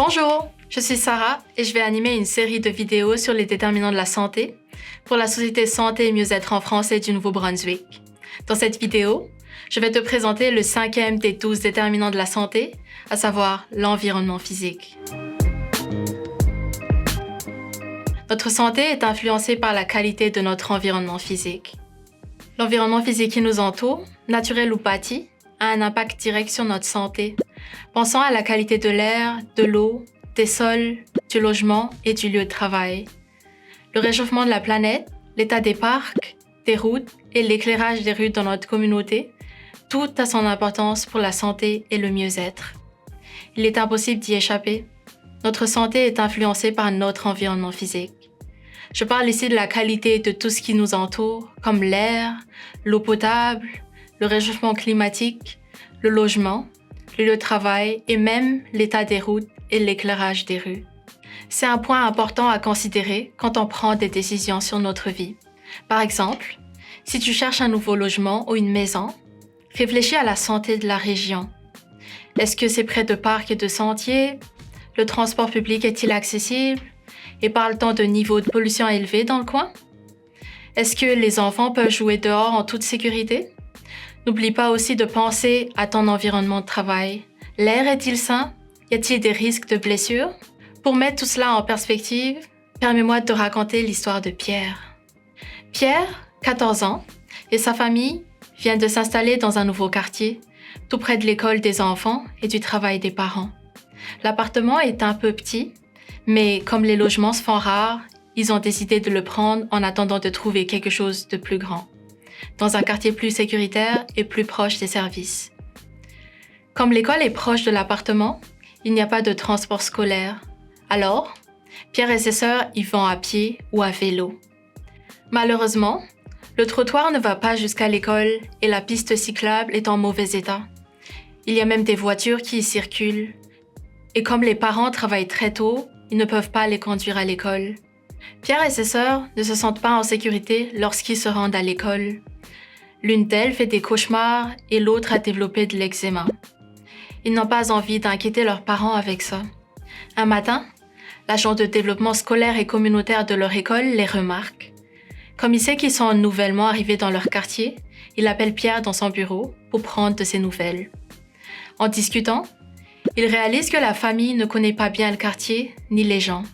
Bonjour, je suis Sarah et je vais animer une série de vidéos sur les déterminants de la santé pour la Société Santé et Mieux-être en France et du Nouveau-Brunswick. Dans cette vidéo, je vais te présenter le 5e des 12 déterminants de la santé, à savoir l'environnement physique. Notre santé est influencée par la qualité de notre environnement physique. L'environnement physique qui nous entoure, naturel ou bâti, a un impact direct sur notre santé. Pensons à la qualité de l'air, de l'eau, des sols, du logement et du lieu de travail. Le réchauffement de la planète, l'état des parcs, des routes et l'éclairage des rues dans notre communauté, tout a son importance pour la santé et le mieux-être. Il est impossible d'y échapper. Notre santé est influencée par notre environnement physique. Je parle ici de la qualité de tout ce qui nous entoure, comme l'air, l'eau potable, le réchauffement climatique, le logement, le lieu de travail et même l'état des routes et l'éclairage des rues. C'est un point important à considérer quand on prend des décisions sur notre vie. Par exemple, si tu cherches un nouveau logement ou une maison, réfléchis à la santé de la région. Est-ce que c'est près de parcs et de sentiers? Le transport public est-il accessible? Et parle-t-on de niveau de pollution élevé dans le coin? Est-ce que les enfants peuvent jouer dehors en toute sécurité? N'oublie pas aussi de penser à ton environnement de travail. L'air est-il sain? Y a-t-il des risques de blessures? Pour mettre tout cela en perspective, permets-moi de te raconter l'histoire de Pierre. Pierre, 14 ans, et sa famille viennent de s'installer dans un nouveau quartier, tout près de l'école des enfants et du travail des parents. L'appartement est un peu petit, mais comme les logements se font rares, ils ont décidé de le prendre en attendant de trouver quelque chose de plus grand, dans un quartier plus sécuritaire et plus proche des services. Comme l'école est proche de l'appartement, il n'y a pas de transport scolaire. Alors, Pierre et ses sœurs y vont à pied ou à vélo. Malheureusement, le trottoir ne va pas jusqu'à l'école et la piste cyclable est en mauvais état. Il y a même des voitures qui y circulent. Et comme les parents travaillent très tôt, ils ne peuvent pas les conduire à l'école. Pierre et ses sœurs ne se sentent pas en sécurité lorsqu'ils se rendent à l'école. L'une d'elles fait des cauchemars et l'autre a développé de l'eczéma. Ils n'ont pas envie d'inquiéter leurs parents avec ça. Un matin, l'agent de développement scolaire et communautaire de leur école les remarque. Comme il sait qu'ils sont nouvellement arrivés dans leur quartier, il appelle Pierre dans son bureau pour prendre de ses nouvelles. En discutant, il réalise que la famille ne connaît pas bien le quartier ni les gens.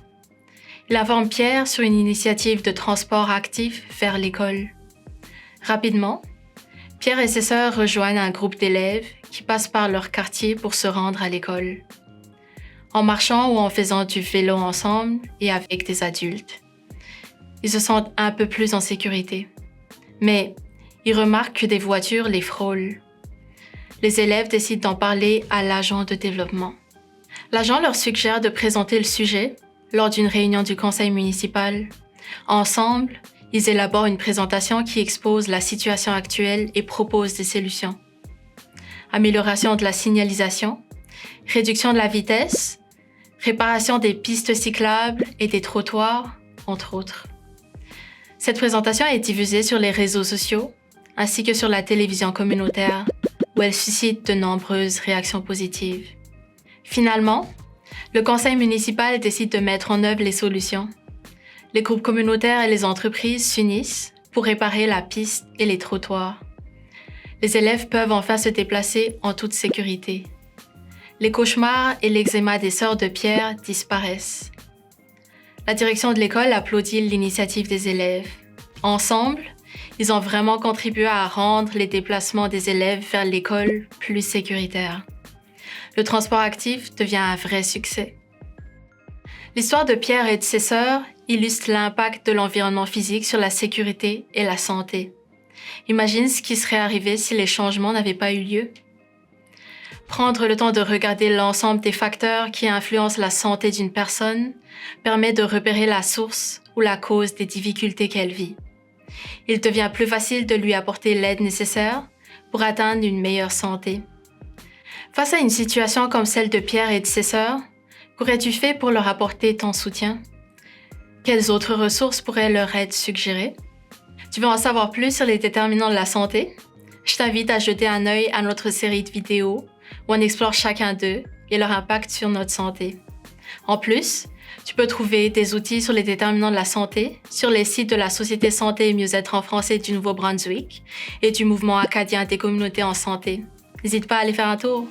Il informe Pierre sur une initiative de transport actif vers l'école. Rapidement, Pierre et ses sœurs rejoignent un groupe d'élèves qui passent par leur quartier pour se rendre à l'école. En marchant ou en faisant du vélo ensemble et avec des adultes, ils se sentent un peu plus en sécurité. Mais ils remarquent que des voitures les frôlent. Les élèves décident d'en parler à l'agent de développement. L'agent leur suggère de présenter le sujet lors d'une réunion du conseil municipal. Ensemble, ils élaborent une présentation qui expose la situation actuelle et propose des solutions. Amélioration de la signalisation, réduction de la vitesse, réparation des pistes cyclables et des trottoirs, entre autres. Cette présentation est diffusée sur les réseaux sociaux ainsi que sur la télévision communautaire, où elle suscite de nombreuses réactions positives. Finalement, le conseil municipal décide de mettre en œuvre les solutions. Les groupes communautaires et les entreprises s'unissent pour réparer la piste et les trottoirs. Les élèves peuvent enfin se déplacer en toute sécurité. Les cauchemars et l'eczéma des sœurs de Pierre disparaissent. La direction de l'école applaudit l'initiative des élèves. Ensemble, ils ont vraiment contribué à rendre les déplacements des élèves vers l'école plus sécuritaires. Le transport actif devient un vrai succès. L'histoire de Pierre et de ses sœurs illustre l'impact de l'environnement physique sur la sécurité et la santé. Imagine ce qui serait arrivé si les changements n'avaient pas eu lieu. Prendre le temps de regarder l'ensemble des facteurs qui influencent la santé d'une personne permet de repérer la source ou la cause des difficultés qu'elle vit. Il devient plus facile de lui apporter l'aide nécessaire pour atteindre une meilleure santé. Face à une situation comme celle de Pierre et de ses sœurs, qu'aurais-tu fait pour leur apporter ton soutien? Quelles autres ressources pourraient leur être suggérées? Tu veux en savoir plus sur les déterminants de la santé? Je t'invite à jeter un œil à notre série de vidéos où on explore chacun d'eux et leur impact sur notre santé. En plus, tu peux trouver des outils sur les déterminants de la santé sur les sites de la Société Santé et Mieux-être en français du Nouveau-Brunswick et du Mouvement acadien des communautés en santé. N'hésite pas à aller faire un tour.